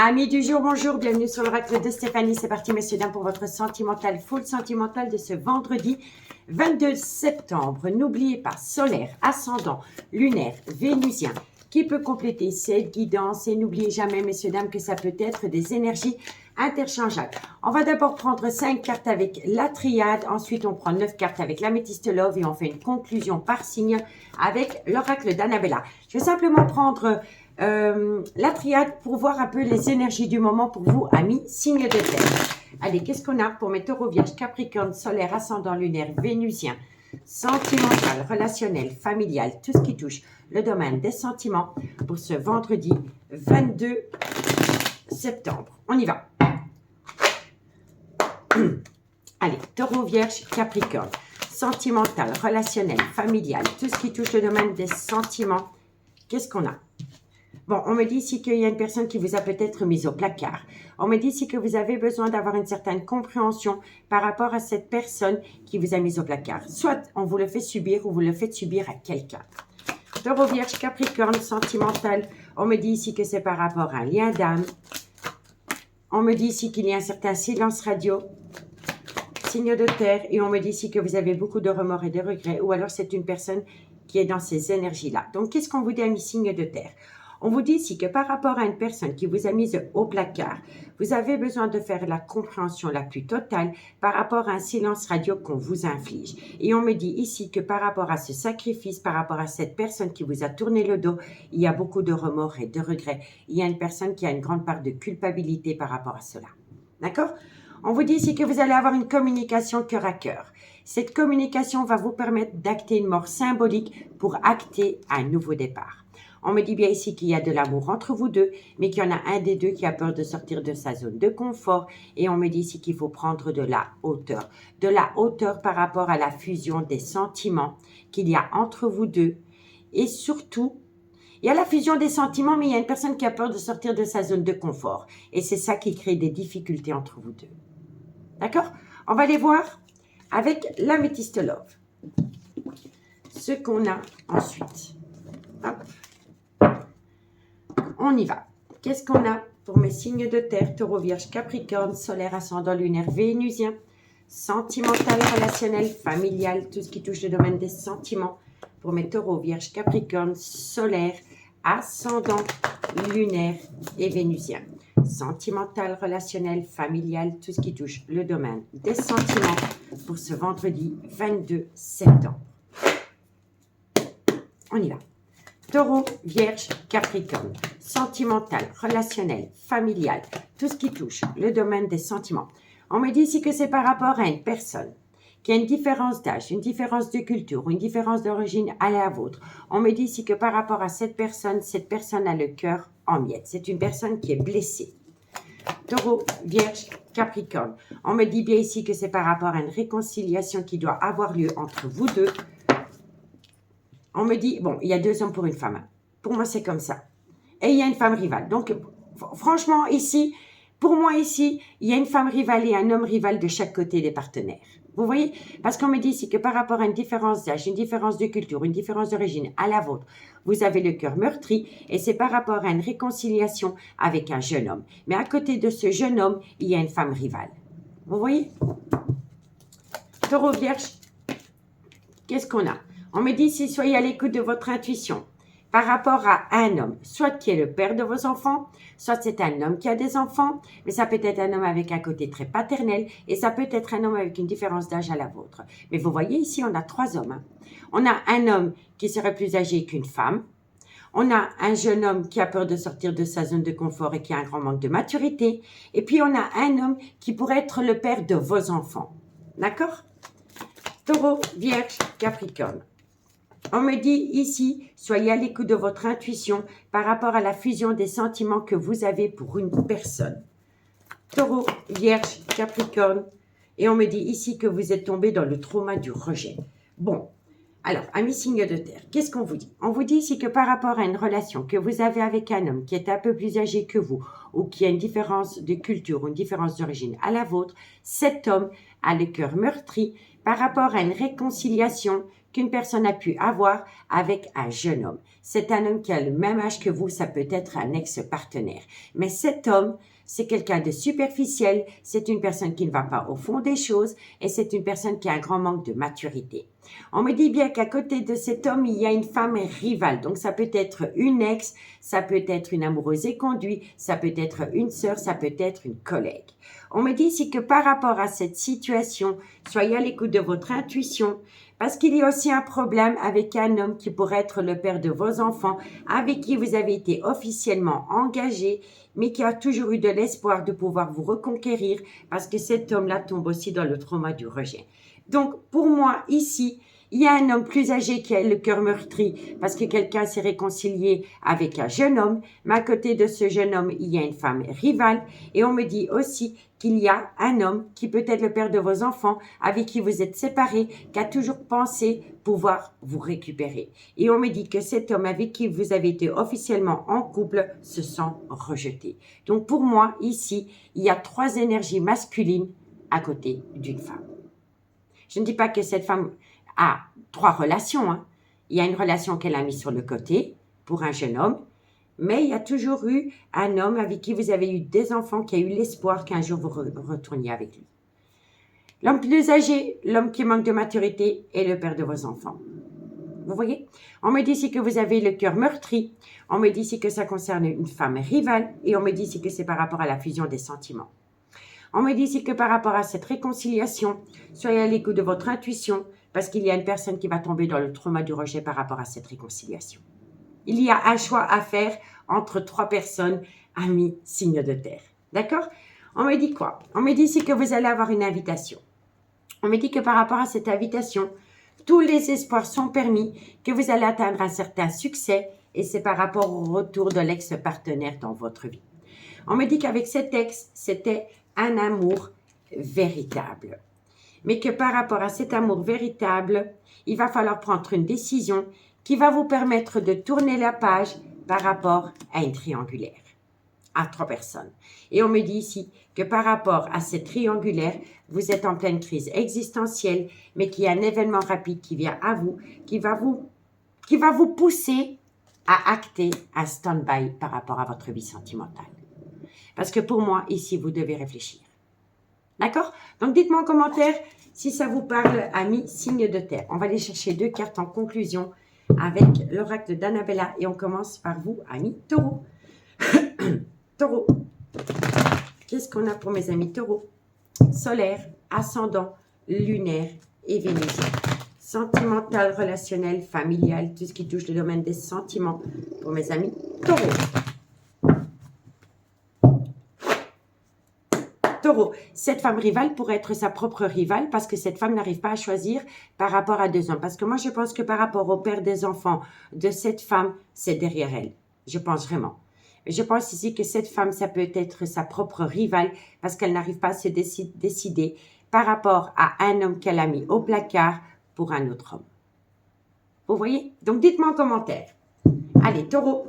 Amis du jour, bonjour, bienvenue sur l'oracle de Stéphanie. C'est parti, messieurs, dames, pour votre sentimental, full sentimental de ce vendredi 22 septembre. N'oubliez pas, solaire, ascendant, lunaire, vénusien, qui peut compléter cette guidance. Et n'oubliez jamais, messieurs, dames, que ça peut être des énergies interchangeables. On va d'abord prendre 5 cartes avec la triade. Ensuite, on prend 9 cartes avec l'améthyste love et on fait une conclusion par signe avec l'oracle d'Annabella. Je vais simplement prendre la triade pour voir un peu les énergies du moment pour vous, amis, signe de terre. Allez, qu'est-ce qu'on a pour mes taureaux, vierges, capricorne, solaire, ascendant, lunaire, vénusien, sentimental, relationnel, familial, tout ce qui touche le domaine des sentiments pour ce vendredi 22 septembre. On y va. Allez, taureau, vierge, capricorne, sentimental, relationnel, familial, tout ce qui touche le domaine des sentiments. Qu'est-ce qu'on a? Bon, on me dit ici qu'il y a une personne qui vous a peut-être mis au placard. On me dit ici que vous avez besoin d'avoir une certaine compréhension par rapport à cette personne qui vous a mis au placard. Soit on vous le fait subir ou vous le faites subir à quelqu'un. Taureau, vierge, capricorne, sentimental. On me dit ici que c'est par rapport à un lien d'âme. On me dit ici qu'il y a un certain silence radio. Signe de terre. Et on me dit ici que vous avez beaucoup de remords et de regrets. Ou alors c'est une personne qui est dans ces énergies-là. Donc, qu'est-ce qu'on vous dit, amis signe de terre? On vous dit ici que par rapport à une personne qui vous a mise au placard, vous avez besoin de faire la compréhension la plus totale par rapport à un silence radio qu'on vous inflige. Et on me dit ici que par rapport à ce sacrifice, par rapport à cette personne qui vous a tourné le dos, il y a beaucoup de remords et de regrets. Il y a une personne qui a une grande part de culpabilité par rapport à cela. D'accord? On vous dit ici que vous allez avoir une communication cœur à cœur. Cette communication va vous permettre d'acter une mort symbolique pour acter un nouveau départ. On me dit bien ici qu'il y a de l'amour entre vous deux, mais qu'il y en a un des deux qui a peur de sortir de sa zone de confort. Et on me dit ici qu'il faut prendre de la hauteur. De la hauteur par rapport à la fusion des sentiments qu'il y a entre vous deux. Et surtout, il y a la fusion des sentiments, mais il y a une personne qui a peur de sortir de sa zone de confort. Et c'est ça qui crée des difficultés entre vous deux. D'accord? On va les voir avec l'améthyste love. Ce qu'on a ensuite. Hop. On y va. Qu'est-ce qu'on a pour mes signes de terre, taureau, vierge, capricorne, solaire, ascendant, lunaire, vénusien, sentimental, relationnel, familial, tout ce qui touche le domaine des sentiments. Pour mes taureaux, vierge, capricorne, solaire, ascendant, lunaire et vénusien. Sentimental, relationnel, familial, tout ce qui touche le domaine des sentiments pour ce vendredi 22 septembre. On y va. Taureau, vierge, capricorne, sentimental, relationnel, familial, tout ce qui touche le domaine des sentiments. On me dit ici que c'est par rapport à une personne qui a une différence d'âge, une différence de culture, une différence d'origine à la vôtre. On me dit ici que par rapport à cette personne a le cœur en miettes. C'est une personne qui est blessée. Taureau, vierge, capricorne. On me dit bien ici que c'est par rapport à une réconciliation qui doit avoir lieu entre vous deux. On me dit, bon, il y a 2 hommes pour une femme. Pour moi, c'est comme ça. Et il y a une femme rivale. Donc, franchement, ici, pour moi, ici, il y a une femme rivale et un homme rival de chaque côté des partenaires. Vous voyez? Parce qu'on me dit ici que par rapport à une différence d'âge, une différence de culture, une différence d'origine à la vôtre, vous avez le cœur meurtri et c'est par rapport à une réconciliation avec un jeune homme. Mais à côté de ce jeune homme, il y a une femme rivale. Vous voyez? Taureau, vierge, qu'est-ce qu'on a? On me dit ici, soyez à l'écoute de votre intuition par rapport à un homme, soit qui est le père de vos enfants, soit c'est un homme qui a des enfants, mais ça peut être un homme avec un côté très paternel et ça peut être un homme avec une différence d'âge à la vôtre. Mais vous voyez ici, on a 3 hommes. Hein. On a un homme qui serait plus âgé qu'une femme. On a un jeune homme qui a peur de sortir de sa zone de confort et qui a un grand manque de maturité. Et puis, on a un homme qui pourrait être le père de vos enfants. D'accord? Taureau, vierge, capricorne. On me dit ici, soyez à l'écoute de votre intuition par rapport à la fusion des sentiments que vous avez pour une personne. Taureau, vierge, capricorne. Et on me dit ici que vous êtes tombé dans le trauma du rejet. Bon, alors, amis signes de terre, qu'est-ce qu'on vous dit? On vous dit ici que par rapport à une relation que vous avez avec un homme qui est un peu plus âgé que vous ou qui a une différence de culture ou une différence d'origine à la vôtre, cet homme a le cœur meurtri par rapport à une réconciliation qu'une personne a pu avoir avec un jeune homme. C'est un homme qui a le même âge que vous, ça peut être un ex-partenaire. Mais cet homme, c'est quelqu'un de superficiel, c'est une personne qui ne va pas au fond des choses et c'est une personne qui a un grand manque de maturité. On me dit bien qu'à côté de cet homme, il y a une femme rivale. Donc, ça peut être une ex, ça peut être une amoureuse éconduite, ça peut être une sœur, ça peut être une collègue. On me dit ici que par rapport à cette situation, soyez à l'écoute de votre intuition, parce qu'il y a aussi un problème avec un homme qui pourrait être le père de vos enfants, avec qui vous avez été officiellement engagé, mais qui a toujours eu de l'espoir de pouvoir vous reconquérir, parce que cet homme-là tombe aussi dans le trauma du rejet. Donc, pour moi, ici, il y a un homme plus âgé qui a le cœur meurtri parce que quelqu'un s'est réconcilié avec un jeune homme, mais à côté de ce jeune homme, il y a une femme rivale et on me dit aussi qu'il y a un homme qui peut être le père de vos enfants avec qui vous êtes séparés, qui a toujours pensé pouvoir vous récupérer. Et on me dit que cet homme avec qui vous avez été officiellement en couple se sent rejeté. Donc pour moi, ici, il y a 3 énergies masculines à côté d'une femme. Je ne dis pas que cette femme a 3 relations. Hein. Il y a une relation qu'elle a mise sur le côté pour un jeune homme, mais il y a toujours eu un homme avec qui vous avez eu des enfants, qui a eu l'espoir qu'un jour vous retourniez avec lui. L'homme plus âgé, l'homme qui manque de maturité est le père de vos enfants. Vous voyez? On me dit ici que vous avez le cœur meurtri. On me dit ici que ça concerne une femme rivale. Et on me dit ici que c'est par rapport à la fusion des sentiments. On me dit ici que par rapport à cette réconciliation, soyez à l'écoute de votre intuition parce qu'il y a une personne qui va tomber dans le trauma du rejet par rapport à cette réconciliation. Il y a un choix à faire entre 3 personnes, amis, signes de terre. D'accord? On me dit quoi? On me dit ici que vous allez avoir une invitation. On me dit que par rapport à cette invitation, tous les espoirs sont permis, que vous allez atteindre un certain succès et c'est par rapport au retour de l'ex-partenaire dans votre vie. On me dit qu'avec cet ex, c'était un amour véritable. Mais que par rapport à cet amour véritable, il va falloir prendre une décision qui va vous permettre de tourner la page par rapport à une triangulaire, à 3 personnes. Et on me dit ici que par rapport à cette triangulaire, vous êtes en pleine crise existentielle, mais qu'il y a un événement rapide qui vient à vous, qui va vous pousser à acter un stand-by par rapport à votre vie sentimentale. Parce que pour moi, ici, vous devez réfléchir. D'accord? Donc, dites-moi en commentaire si ça vous parle, amis, signe de terre. On va aller chercher 2 cartes en conclusion avec l'oracle d'Annabella. Et on commence par vous, amis taureaux. Taureau. Qu'est-ce qu'on a pour mes amis taureaux? Solaire, ascendant, lunaire et vénusien. Sentimental, relationnel, familial, tout ce qui touche le domaine des sentiments pour mes amis taureaux. Taureau, cette femme rivale pourrait être sa propre rivale parce que cette femme n'arrive pas à choisir par rapport à 2 hommes. Parce que moi, je pense que par rapport au père des enfants de cette femme, c'est derrière elle. Je pense vraiment. Je pense ici que cette femme, ça peut être sa propre rivale parce qu'elle n'arrive pas à se décider par rapport à un homme qu'elle a mis au placard pour un autre homme. Vous voyez? Donc, dites-moi en commentaire. Allez, taureau.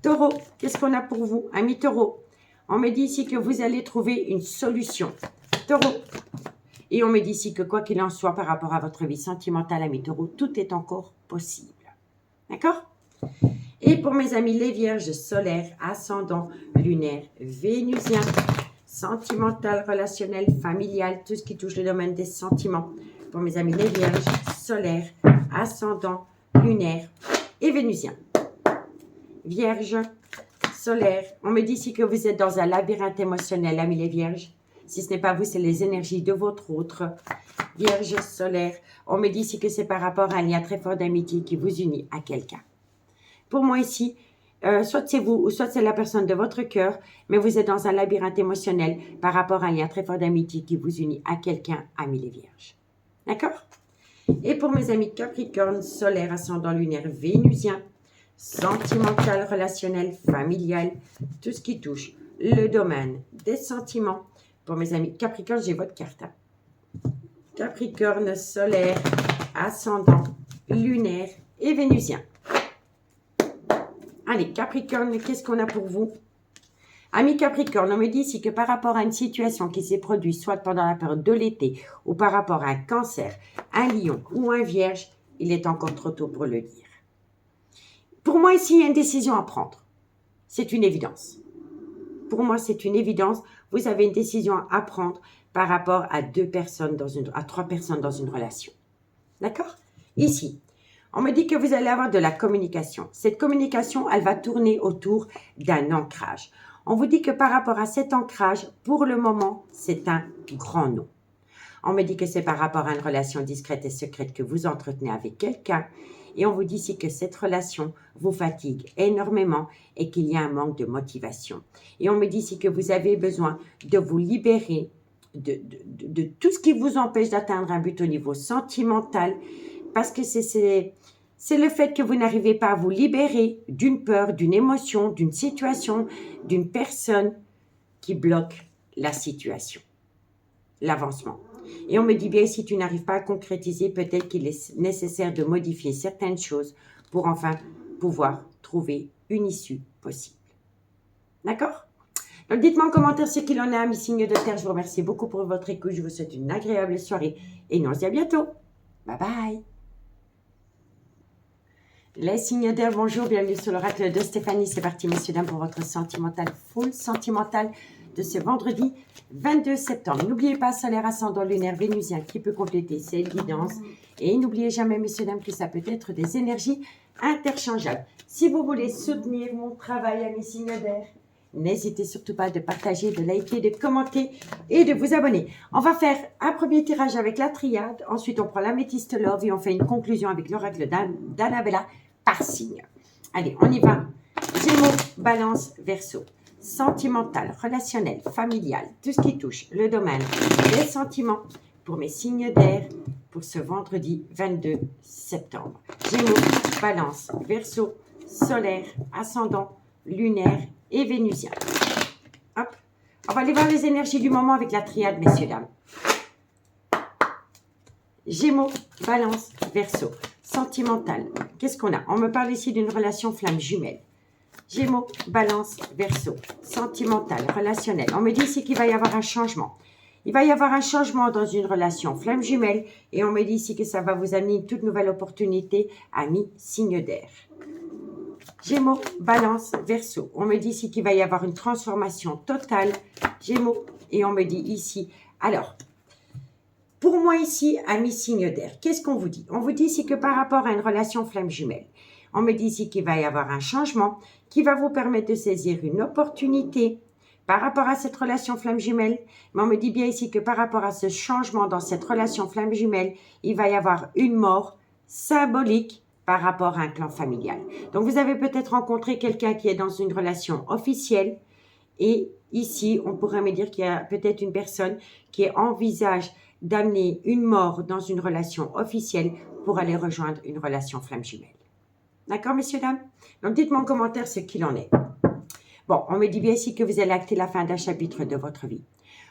Taureau, qu'est-ce qu'on a pour vous, amis taureau? On me dit ici que vous allez trouver une solution. Taureau. Et on me dit ici que quoi qu'il en soit par rapport à votre vie sentimentale, amis taureau, tout est encore possible. D'accord? Et pour mes amis les vierges, solaire, ascendant, lunaire, vénusien, sentimental, relationnel, familial, tout ce qui touche le domaine des sentiments. Pour mes amis les vierges, solaire, ascendant, lunaire et vénusien. Vierge, solaire. On me dit ici que vous êtes dans un labyrinthe émotionnel, amis les vierges. Si ce n'est pas vous, c'est les énergies de votre autre. Vierge, solaire. On me dit ici que c'est par rapport à un lien très fort d'amitié qui vous unit à quelqu'un. Pour moi ici, soit c'est vous ou soit c'est la personne de votre cœur, mais vous êtes dans un labyrinthe émotionnel par rapport à un lien très fort d'amitié qui vous unit à quelqu'un, amis les vierges. D'accord? Et pour mes amis Capricorne, solaire, ascendant, lunaire, vénusien, sentimental, relationnel, familial, tout ce qui touche le domaine des sentiments. Pour mes amis Capricorne, j'ai votre carte. Capricorne, solaire, ascendant, lunaire et vénusien. Allez, Capricorne, qu'est-ce qu'on a pour vous? Ami Capricorne, on me dit ici que par rapport à une situation qui s'est produite soit pendant la période de l'été ou par rapport à un cancer, un lion ou un vierge, il est encore trop tôt pour le dire. Pour moi, ici, il y a une décision à prendre. C'est une évidence. Pour moi, c'est une évidence. Vous avez une décision à prendre par rapport à trois personnes dans une relation. D'accord? Ici, on me dit que vous allez avoir de la communication. Cette communication, elle va tourner autour d'un ancrage. On vous dit que par rapport à cet ancrage, pour le moment, c'est un grand non. On me dit que c'est par rapport à une relation discrète et secrète que vous entretenez avec quelqu'un. Et on vous dit ici que cette relation vous fatigue énormément et qu'il y a un manque de motivation. Et on me dit ici que vous avez besoin de vous libérer de tout ce qui vous empêche d'atteindre un but au niveau sentimental, parce que c'est le fait que vous n'arrivez pas à vous libérer d'une peur, d'une émotion, d'une situation, d'une personne qui bloque la situation, l'avancement. Et on me dit bien, si tu n'arrives pas à concrétiser, peut-être qu'il est nécessaire de modifier certaines choses pour enfin pouvoir trouver une issue possible. D'accord? Donc, dites-moi en commentaire ce qu'il en est, amis signes de terre. Je vous remercie beaucoup pour votre écoute. Je vous souhaite une agréable soirée et nous on se dit à bientôt. Bye bye. Les signes d'air, bonjour, bienvenue sur l'oracle de Stéphanie. C'est parti, messieurs, dames, pour votre sentimental, full sentimental de ce vendredi 22 septembre. N'oubliez pas, solaire, ascendant, lunaire, vénusien qui peut compléter ces guidances. Et n'oubliez jamais, messieurs, dames, que ça peut être des énergies interchangeables. Si vous voulez soutenir mon travail, amis signes d'air, n'hésitez surtout pas de partager, de liker, de commenter et de vous abonner. On va faire un premier tirage avec la triade. Ensuite, on prend l'améthyste love et on fait une conclusion avec l'oracle d'Annabella par signe. Allez, on y va. Gémeaux, Balance, Verseau. Sentimental, relationnel, familial, tout ce qui touche le domaine des sentiments pour mes signes d'air pour ce vendredi 22 septembre. Gémeaux, Balance, Verseau, solaire, ascendant, lunaire et vénusien. Hop. On va aller voir les énergies du moment avec la triade, messieurs, dames. Gémeaux, Balance, Verseau. Sentimental. Qu'est-ce qu'on a? On me parle ici d'une relation flamme jumelle. Gémeaux, Balance, Verseau. Sentimental, relationnel. On me dit ici qu'il va y avoir un changement. Il va y avoir un changement dans une relation flamme jumelle et on me dit ici que ça va vous amener une toute nouvelle opportunité, amis signe d'air. Gémeaux, Balance, Verseau. On me dit ici qu'il va y avoir une transformation totale. Gémeaux, et on me dit ici, alors, pour moi ici, amis signe d'air, qu'est-ce qu'on vous dit? On vous dit ici que par rapport à une relation flamme jumelle, on me dit ici qu'il va y avoir un changement qui va vous permettre de saisir une opportunité par rapport à cette relation flamme jumelle. Mais on me dit bien ici que par rapport à ce changement dans cette relation flamme jumelle, il va y avoir une mort symbolique par rapport à un clan familial. Donc, vous avez peut-être rencontré quelqu'un qui est dans une relation officielle et ici, on pourrait me dire qu'il y a peut-être une personne qui envisage d'amener une mort dans une relation officielle pour aller rejoindre une relation flamme jumelle. D'accord, messieurs, dames? Donc, dites-moi en commentaire ce qu'il en est. Bon, on me dit bien ici que vous allez acter la fin d'un chapitre de votre vie.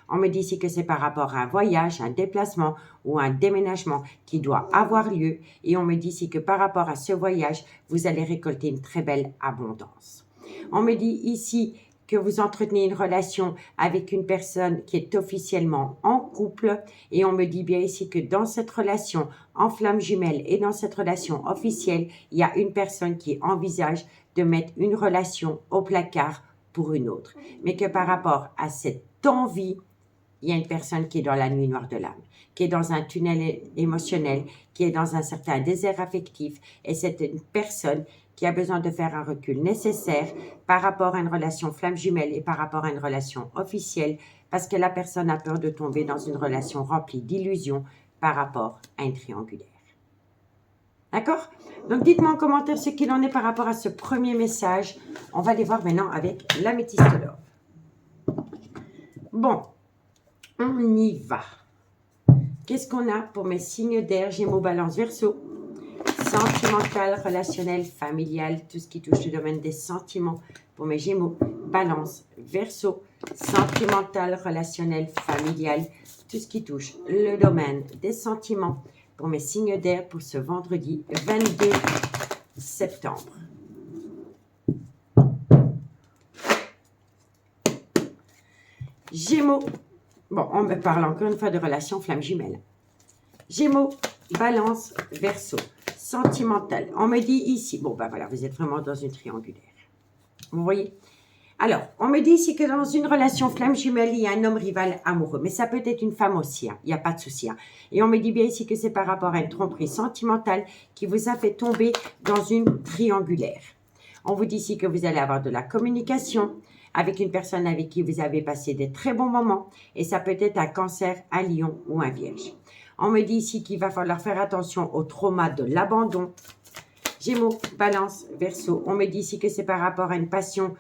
On me dit ici que c'est par rapport à un voyage, un déplacement ou un déménagement qui doit avoir lieu. Et on me dit ici que par rapport à ce voyage, vous allez récolter une très belle abondance. On me dit ici que vous entretenez une relation avec une personne qui est officiellement en couple. Et on me dit bien ici que dans cette relation en flamme jumelle et dans cette relation officielle, il y a une personne qui envisage de mettre une relation au placard pour une autre. Mais que par rapport à cette envie, il y a une personne qui est dans la nuit noire de l'âme, qui est dans un tunnel émotionnel, qui est dans un certain désert affectif. Et c'est une personne qui a besoin de faire un recul nécessaire par rapport à une relation flamme jumelle et par rapport à une relation officielle, parce que la personne a peur de tomber dans une relation remplie d'illusions par rapport à une triangulaire. D'accord? Donc, dites-moi en commentaire ce qu'il en est par rapport à ce premier message. On va les voir maintenant avec l'améthyste love. Bon, on y va. Qu'est-ce qu'on a pour mes signes d'air, Gémeaux, Balance, Verseau? Sentimental, relationnel, familial, tout ce qui touche le domaine des sentiments pour mes Gémeaux, Balance, Verseau. Sentimental, relationnel, familial, tout ce qui touche le domaine des sentiments pour mes signes d'air pour ce vendredi 22 septembre. Gémeaux. Bon, on me parle encore une fois de relation flamme jumelle. Gémeaux, Balance, Verseau. Sentimental. On me dit ici, bon ben voilà, vous êtes vraiment dans une triangulaire. Vous voyez? Alors, on me dit ici que dans une relation flamme jumelle, il y a un homme rival amoureux. Mais ça peut être une femme aussi, hein, il n'y a pas de souci. Hein. Et on me dit bien ici que c'est par rapport à une tromperie sentimentale qui vous a fait tomber dans une triangulaire. On vous dit ici que vous allez avoir de la communication avec une personne avec qui vous avez passé des très bons moments. Et ça peut être un cancer, un lion ou un vierge. On me dit ici qu'il va falloir faire attention au trauma de l'abandon. Gémeaux, Balance, Verseau. On me dit ici que c'est par rapport à une passion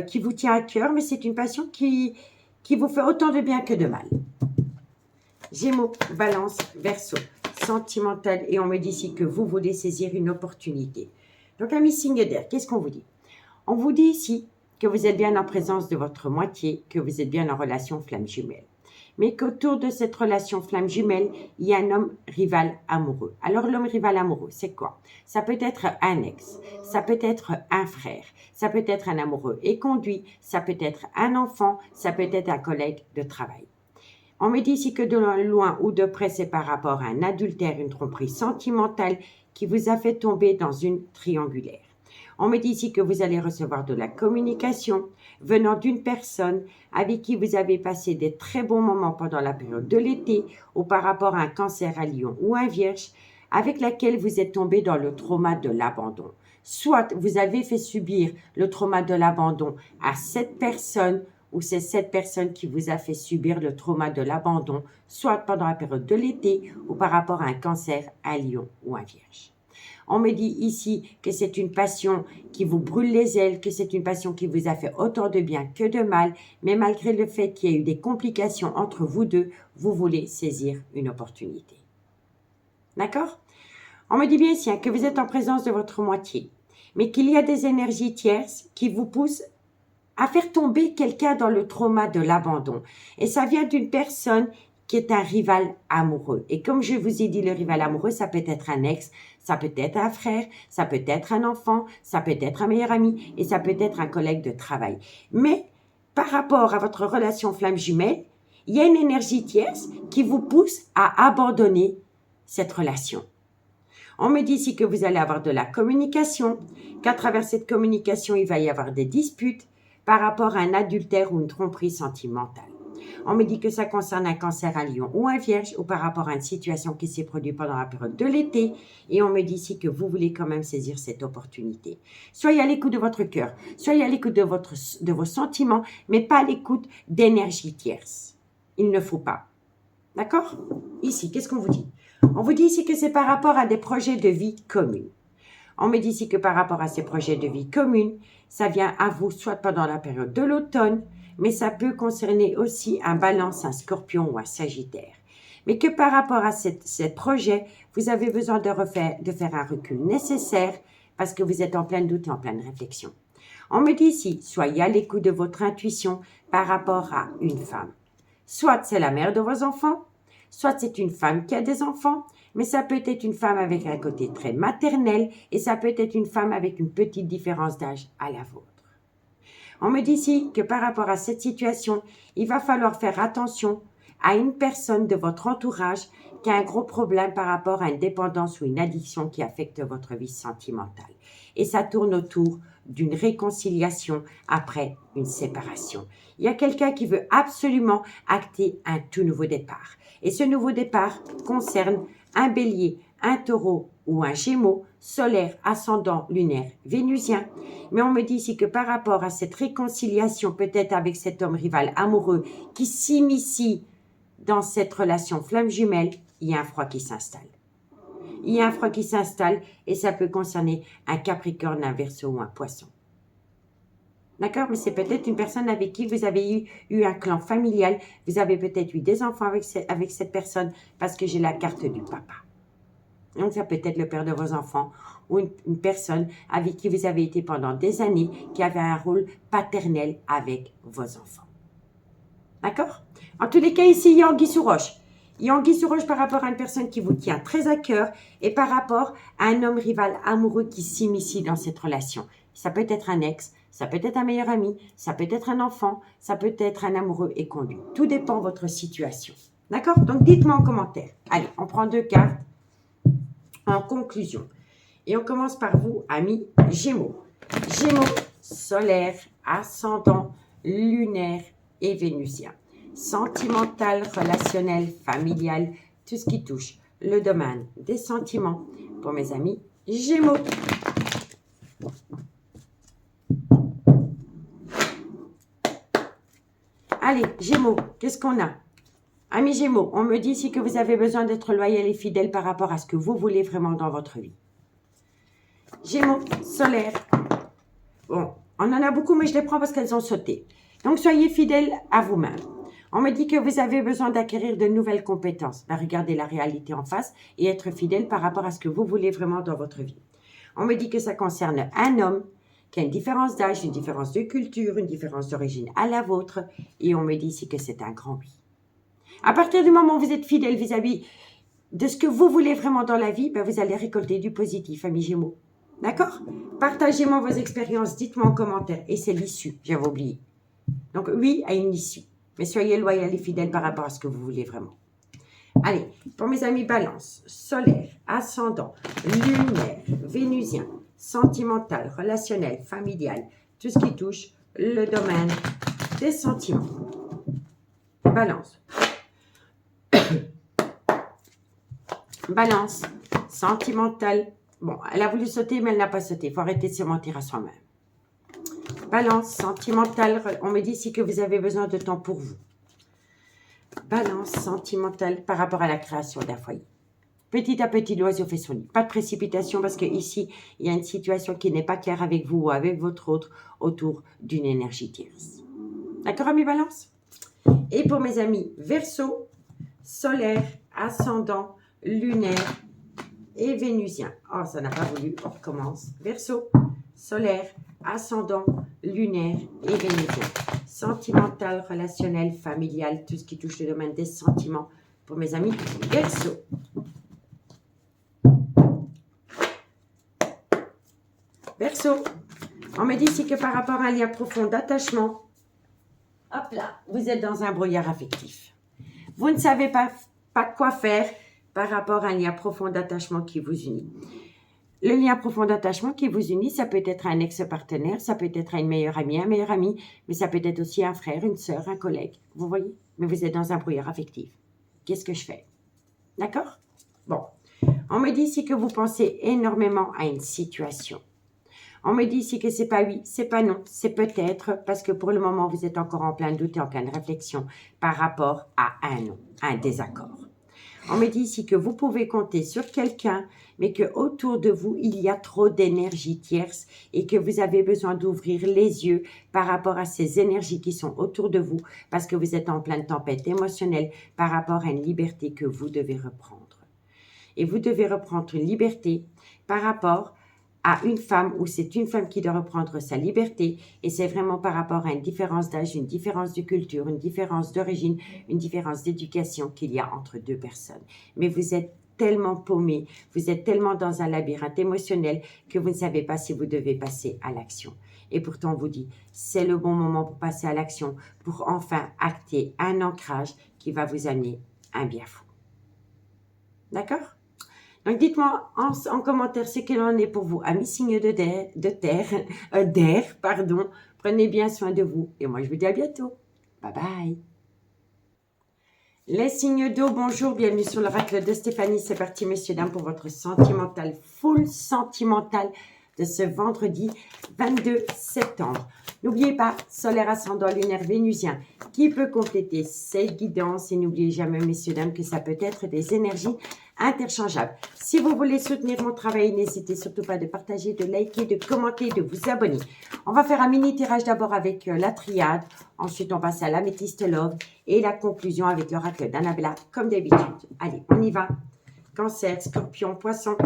qui vous tient à cœur, mais c'est une passion qui vous fait autant de bien que de mal. Gémeaux, Balance, Verseau. Sentimental. Et on me dit ici que vous voulez saisir une opportunité. Donc, ami signe d'air, qu'est-ce qu'on vous dit? On vous dit ici que vous êtes bien en présence de votre moitié, que vous êtes bien en relation flamme jumelle. Mais qu'autour de cette relation flamme jumelle, il y a un homme rival amoureux. Alors, l'homme rival amoureux, c'est quoi? Ça peut être un ex, ça peut être un frère, ça peut être un amoureux éconduit, ça peut être un enfant, ça peut être un collègue de travail. On me dit ici que de loin ou de près, c'est par rapport à un adultère, une tromperie sentimentale qui vous a fait tomber dans une triangulaire. On me dit ici que vous allez recevoir de la communication venant d'une personne avec qui vous avez passé des très bons moments pendant la période de l'été ou par rapport à un cancer à lion ou un vierge avec laquelle vous êtes tombé dans le trauma de l'abandon. Soit vous avez fait subir le trauma de l'abandon à cette personne ou c'est cette personne qui vous a fait subir le trauma de l'abandon, soit pendant la période de l'été ou par rapport à un cancer, un lion ou un vierge. On me dit ici que c'est une passion qui vous brûle les ailes, que c'est une passion qui vous a fait autant de bien que de mal, mais malgré le fait qu'il y ait eu des complications entre vous deux, vous voulez saisir une opportunité. D'accord? On me dit bien ici que vous êtes en présence de votre moitié, mais qu'il y a des énergies tierces qui vous poussent à faire tomber quelqu'un dans le trauma de l'abandon. Et ça vient d'une personne qui est un rival amoureux. Et comme je vous ai dit, le rival amoureux, ça peut être un ex, ça peut être un frère, ça peut être un enfant, ça peut être un meilleur ami et ça peut être un collègue de travail. Mais par rapport à votre relation flamme jumelle, il y a une énergie tierce qui vous pousse à abandonner cette relation. On me dit ici que vous allez avoir de la communication, qu'à travers cette communication, il va y avoir des disputes par rapport à un adultère ou une tromperie sentimentale. On me dit que ça concerne un cancer, un lion ou un vierge ou par rapport à une situation qui s'est produite pendant la période de l'été. Et on me dit ici que vous voulez quand même saisir cette opportunité. Soyez à l'écoute de votre cœur, soyez à l'écoute de vos sentiments, mais pas à l'écoute d'énergie tierce. Il ne faut pas. D'accord? Ici, qu'est-ce qu'on vous dit? On vous dit ici que c'est par rapport à des projets de vie communs. On me dit ici que par rapport à ces projets de vie communs, ça vient à vous soit pendant la période de l'automne, mais ça peut concerner aussi un balance, un scorpion ou un sagittaire. Mais que par rapport à ce projet, vous avez besoin de faire un recul nécessaire parce que vous êtes en plein doute et en pleine réflexion. On me dit ici, soyez à l'écoute de votre intuition par rapport à une femme. Soit c'est la mère de vos enfants, soit c'est une femme qui a des enfants, mais ça peut être une femme avec un côté très maternel et ça peut être une femme avec une petite différence d'âge à la vôtre. On me dit ici que par rapport à cette situation, il va falloir faire attention à une personne de votre entourage qui a un gros problème par rapport à une dépendance ou une addiction qui affecte votre vie sentimentale. Et ça tourne autour d'une réconciliation après une séparation. Il y a quelqu'un qui veut absolument acter un tout nouveau départ. Et ce nouveau départ concerne un bélier, un taureau ou un gémeaux, solaire, ascendant, lunaire, vénusien. Mais on me dit ici que par rapport à cette réconciliation, peut-être avec cet homme rival amoureux qui s'initie dans cette relation flamme jumelle, il y a un froid qui s'installe. Il y a un froid qui s'installe et ça peut concerner un Capricorne, un Verseau ou un Poisson. D'accord? Mais c'est peut-être une personne avec qui vous avez eu un clan familial. Vous avez peut-être eu des enfants avec cette personne parce que j'ai la carte du papa. Donc, ça peut être le père de vos enfants ou une personne avec qui vous avez été pendant des années qui avait un rôle paternel avec vos enfants. D'accord? En tous les cas, ici, il y a anguille sous roche. Il y a anguille sous roche par rapport à une personne qui vous tient très à cœur et par rapport à un homme rival amoureux qui s'initie dans cette relation. Ça peut être un ex, ça peut être un meilleur ami, ça peut être un enfant, ça peut être un amoureux éconduit. Tout dépend de votre situation. D'accord? Donc, dites-moi en commentaire. Allez, on prend 2 cartes en conclusion. Et on commence par vous, amis Gémeaux. Gémeaux, solaire, ascendant, lunaire et vénusien. Sentimental, relationnel, familial, tout ce qui touche le domaine des sentiments pour mes amis Gémeaux. Allez, Gémeaux, qu'est-ce qu'on a? Amis Gémeaux, on me dit ici que vous avez besoin d'être loyal et fidèle par rapport à ce que vous voulez vraiment dans votre vie. Gémeaux, solaire. Bon, on en a beaucoup, mais je les prends parce qu'elles ont sauté. Donc, soyez fidèles à vous-même. On me dit que vous avez besoin d'acquérir de nouvelles compétences. Ben, regardez la réalité en face et être fidèle par rapport à ce que vous voulez vraiment dans votre vie. On me dit que ça concerne un homme qui a une différence d'âge, une différence de culture, une différence d'origine à la vôtre. Et on me dit ici que c'est un grand oui. À partir du moment où vous êtes fidèle vis-à-vis de ce que vous voulez vraiment dans la vie, ben, vous allez récolter du positif, amis Gémeaux. D'accord? Partagez-moi vos expériences, dites-moi en commentaire. Et c'est l'issue, j'avais oublié. Donc, oui à une issue. Mais soyez loyal et fidèle par rapport à ce que vous voulez vraiment. Allez, pour mes amis Balance, solaire, ascendant, lunaire, vénusien, sentimental, relationnel, familial, tout ce qui touche le domaine des sentiments. Balance. Balance, sentimental. Bon, elle a voulu sauter, mais elle n'a pas sauté. Il faut arrêter de se mentir à soi-même. Balance, sentimental. On me dit ici que vous avez besoin de temps pour vous. Balance, sentimental par rapport à la création d'un foyer. Petit à petit, l'oiseau fait son nid. Pas de précipitation parce qu'ici, il y a une situation qui n'est pas claire avec vous ou avec votre autre autour d'une énergie tierce. D'accord, amis Balance? Et pour mes amis Verseau, solaire, ascendant, lunaire et vénusien. Oh, ça n'a pas voulu, on recommence. Verseau, solaire, ascendant, lunaire et vénusien. Sentimental, relationnel, familial, tout ce qui touche le domaine des sentiments pour mes amis Verseau. Verseau, on me dit ici que par rapport à un lien profond d'attachement, hop là, vous êtes dans un brouillard affectif. Vous ne savez pas quoi faire par rapport à un lien profond d'attachement qui vous unit. Le lien profond d'attachement qui vous unit, ça peut être un ex-partenaire, ça peut être une meilleure amie, un meilleur ami, mais ça peut être aussi un frère, une sœur, un collègue. Vous voyez? Mais vous êtes dans un brouillard affectif. Qu'est-ce que je fais? D'accord? Bon. On me dit ici que vous pensez énormément à une situation. On me dit ici que c'est pas oui, c'est pas non, c'est peut-être, parce que pour le moment, vous êtes encore en plein doute et en pleine réflexion par rapport à un non, à un désaccord. On me dit ici que vous pouvez compter sur quelqu'un, mais qu'autour de vous, il y a trop d'énergie tierce et que vous avez besoin d'ouvrir les yeux par rapport à ces énergies qui sont autour de vous parce que vous êtes en pleine tempête émotionnelle par rapport à une liberté que vous devez reprendre. Et vous devez reprendre une liberté par rapport à une femme où c'est une femme qui doit reprendre sa liberté et c'est vraiment par rapport à une différence d'âge, une différence de culture, une différence d'origine, une différence d'éducation qu'il y a entre deux personnes. Mais vous êtes tellement paumé, vous êtes tellement dans un labyrinthe émotionnel que vous ne savez pas si vous devez passer à l'action. Et pourtant on vous dit, c'est le bon moment pour passer à l'action, pour enfin acter un ancrage qui va vous amener un bien fou. D'accord ? Donc, dites-moi en commentaire ce qu'il en est pour vous, amis signes d'air. Prenez bien soin de vous. Et moi, je vous dis à bientôt. Bye bye. Les signes d'eau, bonjour, bienvenue sur l'oracle de Stéphanie. C'est parti, messieurs, dames, pour votre sentimental, full sentimental de ce vendredi 22 septembre. N'oubliez pas, solaire ascendant lunaire vénusien qui peut compléter cette guidance. Et n'oubliez jamais, messieurs, dames, que ça peut être des énergies interchangeables. Si vous voulez soutenir mon travail, n'hésitez surtout pas de partager, de liker, de commenter, de vous abonner. On va faire un mini tirage d'abord avec la triade. Ensuite, on passe à l'améthyste love et la conclusion avec l'oracle d'Annabella, comme d'habitude. Allez, on y va. Cancer, Scorpion, Poisson,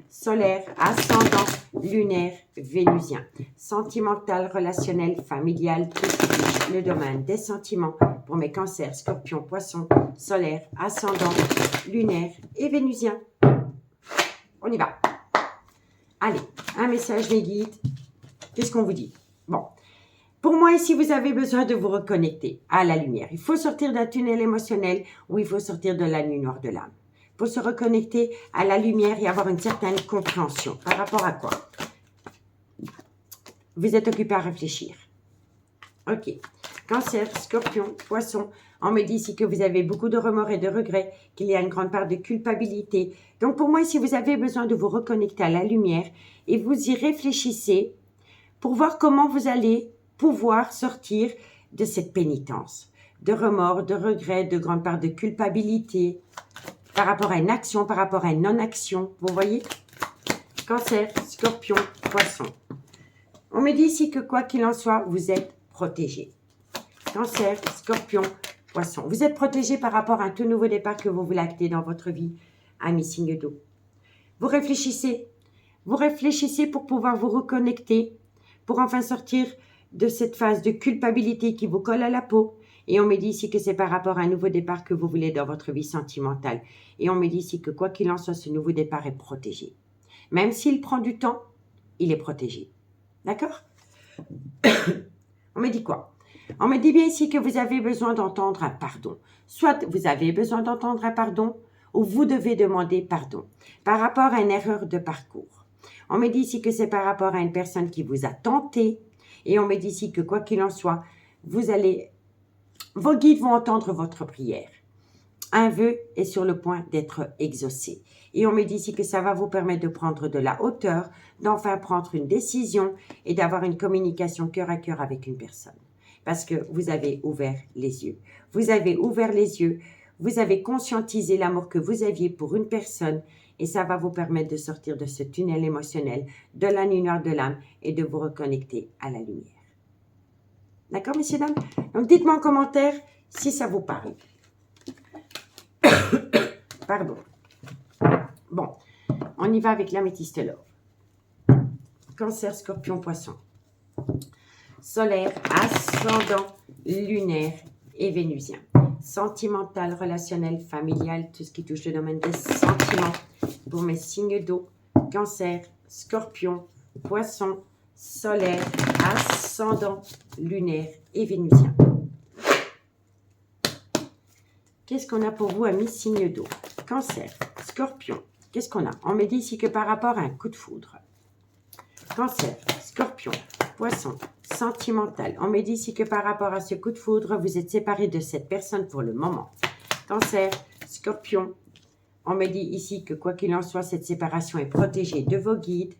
solaire, ascendant, lunaire, vénusien. Sentimental, relationnel, familial, tout ce qui touche le domaine des sentiments pour mes cancers, Scorpion, Poisson, solaire, ascendant, lunaire et vénusien. On y va. Allez, un message mes guides. Qu'est-ce qu'on vous dit? Bon, Pour moi, ici, vous avez besoin de vous reconnecter à la lumière. Il faut sortir d'un tunnel émotionnel ou il faut sortir de la nuit noire de l'âme. Il faut se reconnecter à la lumière et avoir une certaine compréhension. Par rapport à quoi? Vous êtes occupé à réfléchir. Ok. Cancer, Scorpion, Poisson. On me dit ici que vous avez beaucoup de remords et de regrets, qu'il y a une grande part de culpabilité. Donc pour moi, ici, vous avez besoin de vous reconnecter à la lumière et vous y réfléchissez pour voir comment vous allez pouvoir sortir de cette pénitence, de remords, de regrets, de grande part de culpabilité par rapport à une action, par rapport à une non-action. Vous voyez? Cancer, Scorpion, Poisson. On me dit ici que quoi qu'il en soit, vous êtes protégé. Cancer, Scorpion, Poisson. Vous êtes protégé par rapport à un tout nouveau départ que vous voulez acter dans votre vie, ami signe d'eau. Vous réfléchissez pour pouvoir vous reconnecter, pour enfin sortir de cette phase de culpabilité qui vous colle à la peau. Et on me dit ici que c'est par rapport à un nouveau départ que vous voulez dans votre vie sentimentale. Et on me dit ici que quoi qu'il en soit, ce nouveau départ est protégé. Même s'il prend du temps, il est protégé. D'accord? On me dit quoi? On me dit bien ici que vous avez besoin d'entendre un pardon. Soit vous avez besoin d'entendre un pardon, ou vous devez demander pardon par rapport à une erreur de parcours. On me dit ici que c'est par rapport à une personne qui vous a tenté, et on me dit ici que quoi qu'il en soit, vos guides vont entendre votre prière. Un vœu est sur le point d'être exaucé. Et on me dit ici que ça va vous permettre de prendre de la hauteur, d'enfin prendre une décision et d'avoir une communication cœur à cœur avec une personne. Parce que vous avez ouvert les yeux. Vous avez ouvert les yeux, vous avez conscientisé l'amour que vous aviez pour une personne et ça va vous permettre de sortir de ce tunnel émotionnel, de la nuit noire de l'âme et de vous reconnecter à la lumière. D'accord, messieurs, dames? Donc, dites-moi en commentaire si ça vous parle. Pardon. Bon, on y va avec l'améthyste l'or. Cancer, Scorpion, Poisson. Solaire, ascendant, lunaire et vénusien. Sentimental, relationnel, familial, tout ce qui touche le domaine des sentiments. Pour mes signes d'eau, Cancer, Scorpion, Poisson, solaire, ascendant, lunaire et vénusien. Qu'est-ce qu'on a pour vous, amis signes d'eau? Cancer, Scorpion. Qu'est-ce qu'on a? On me dit ici que par rapport à un coup de foudre. Cancer, Scorpion, Poisson, sentimental. On me dit ici que par rapport à ce coup de foudre, vous êtes séparé de cette personne pour le moment. Cancer, Scorpion. On me dit ici que quoi qu'il en soit, cette séparation est protégée de vos guides.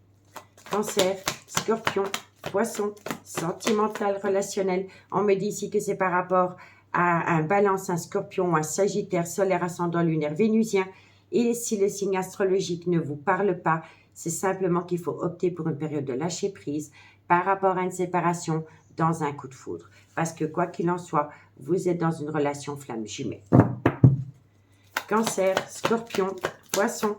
Cancer, Scorpion, Poisson, sentimental, relationnel. On me dit ici que c'est par rapport à un Balance, un Scorpion, un Sagittaire, solaire, ascendant, lunaire, vénusien. Et si le signe astrologique ne vous parle pas, c'est simplement qu'il faut opter pour une période de lâcher prise par rapport à une séparation dans un coup de foudre. Parce que quoi qu'il en soit, vous êtes dans une relation flamme jumelle. Cancer, Scorpion, Poisson.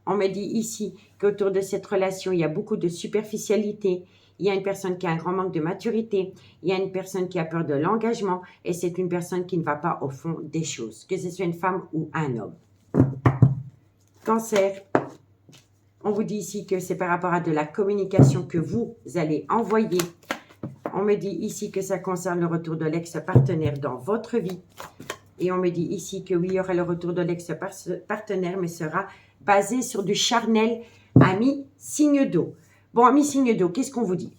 On me dit ici qu'autour de cette relation, il y a beaucoup de superficialité. Il y a une personne qui a un grand manque de maturité. Il y a une personne qui a peur de l'engagement. Et c'est une personne qui ne va pas au fond des choses, que ce soit une femme ou un homme. Cancer, on vous dit ici que c'est par rapport à de la communication que vous allez envoyer. On me dit ici que ça concerne le retour de l'ex-partenaire dans votre vie. Et on me dit ici que oui, il y aura le retour de l'ex-partenaire, mais sera basé sur du charnel, ami signe d'eau. Bon, ami signe d'eau, qu'est-ce qu'on vous dit?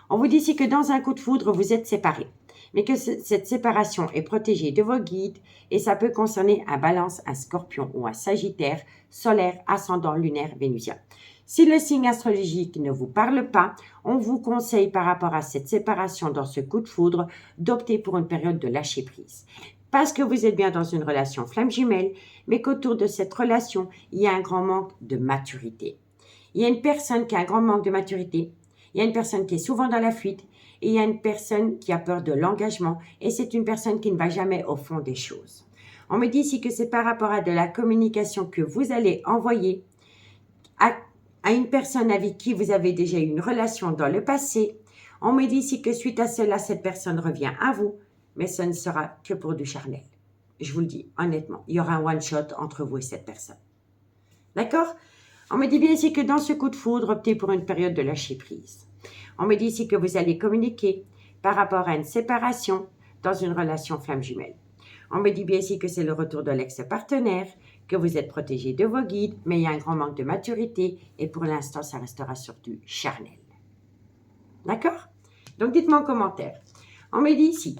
On vous dit ici que dans un coup de foudre, vous êtes séparés, mais que cette séparation est protégée de vos guides et ça peut concerner un Balance, un Scorpion ou un Sagittaire, solaire, ascendant, lunaire, vénusien. Si le signe astrologique ne vous parle pas, on vous conseille par rapport à cette séparation dans ce coup de foudre d'opter pour une période de lâcher prise. Parce que vous êtes bien dans une relation flamme jumelle, mais qu'autour de cette relation, il y a un grand manque de maturité. Il y a une personne qui a un grand manque de maturité, il y a une personne qui est souvent dans la fuite, et il y a une personne qui a peur de l'engagement, et c'est une personne qui ne va jamais au fond des choses. On me dit ici que c'est par rapport à de la communication que vous allez envoyer à une personne avec qui vous avez déjà eu une relation dans le passé. On me dit ici que suite à cela, cette personne revient à vous, mais ce ne sera que pour du charnel. Je vous le dis honnêtement, il y aura un one-shot entre vous et cette personne. D'accord? On me dit bien ici que dans ce coup de foudre, optez pour une période de lâcher prise. On me dit ici que vous allez communiquer par rapport à une séparation dans une relation flamme jumelle. On me dit bien ici que c'est le retour de l'ex-partenaire, que vous êtes protégé de vos guides, mais il y a un grand manque de maturité et pour l'instant, ça restera sur du charnel. D'accord? Donc, dites-moi en commentaire. On me dit ici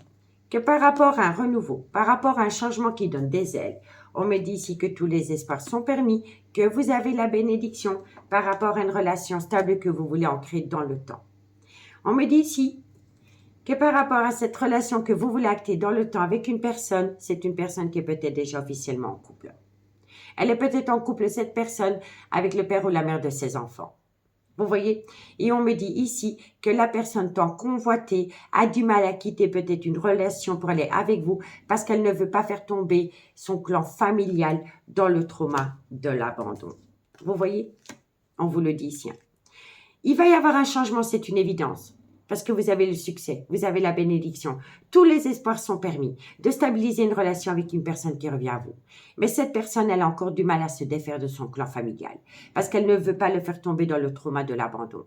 que par rapport à un renouveau, par rapport à un changement qui donne des ailes, on me dit ici que tous les espoirs sont permis, que vous avez la bénédiction par rapport à une relation stable que vous voulez ancrer dans le temps. On me dit ici que par rapport à cette relation que vous voulez acter dans le temps avec une personne, c'est une personne qui est peut-être déjà officiellement en couple. Elle est peut-être en couple, cette personne, avec le père ou la mère de ses enfants. Vous voyez? Et on me dit ici que la personne tant convoitée a du mal à quitter peut-être une relation pour aller avec vous parce qu'elle ne veut pas faire tomber son clan familial dans le trauma de l'abandon. Vous voyez? On vous le dit ici. Il va y avoir un changement, c'est une évidence. Parce que vous avez le succès, vous avez la bénédiction. Tous les espoirs sont permis de stabiliser une relation avec une personne qui revient à vous. Mais cette personne, elle a encore du mal à se défaire de son clan familial parce qu'elle ne veut pas le faire tomber dans le trauma de l'abandon.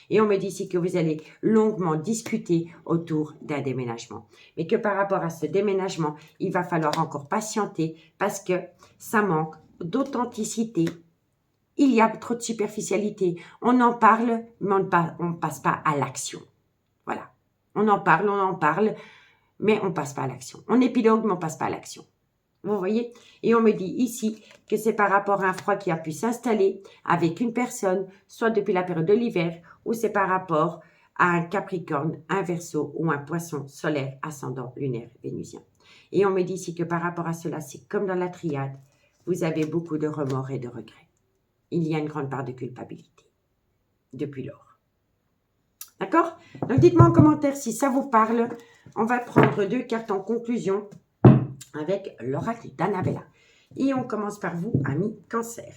Et on me dit ici que vous allez longuement discuter autour d'un déménagement. Mais que par rapport à ce déménagement, il va falloir encore patienter parce que ça manque d'authenticité. Il y a trop de superficialité. On en parle, mais on ne passe pas à l'action. Voilà. On en parle, mais on ne passe pas à l'action. On épilogue, mais on ne passe pas à l'action. Vous voyez? Et on me dit ici que c'est par rapport à un froid qui a pu s'installer avec une personne, soit depuis la période de l'hiver, ou c'est par rapport à un Capricorne, un Verseau ou un Poisson solaire, ascendant, lunaire, vénusien. Et on me dit ici que par rapport à cela, c'est comme dans la triade, vous avez beaucoup de remords et de regrets. Il y a une grande part de culpabilité depuis lors. D'accord? Donc, dites-moi en commentaire si ça vous parle. On va prendre 2 cartes en conclusion avec l'oracle d'Annabella. Et on commence par vous, amis Cancer.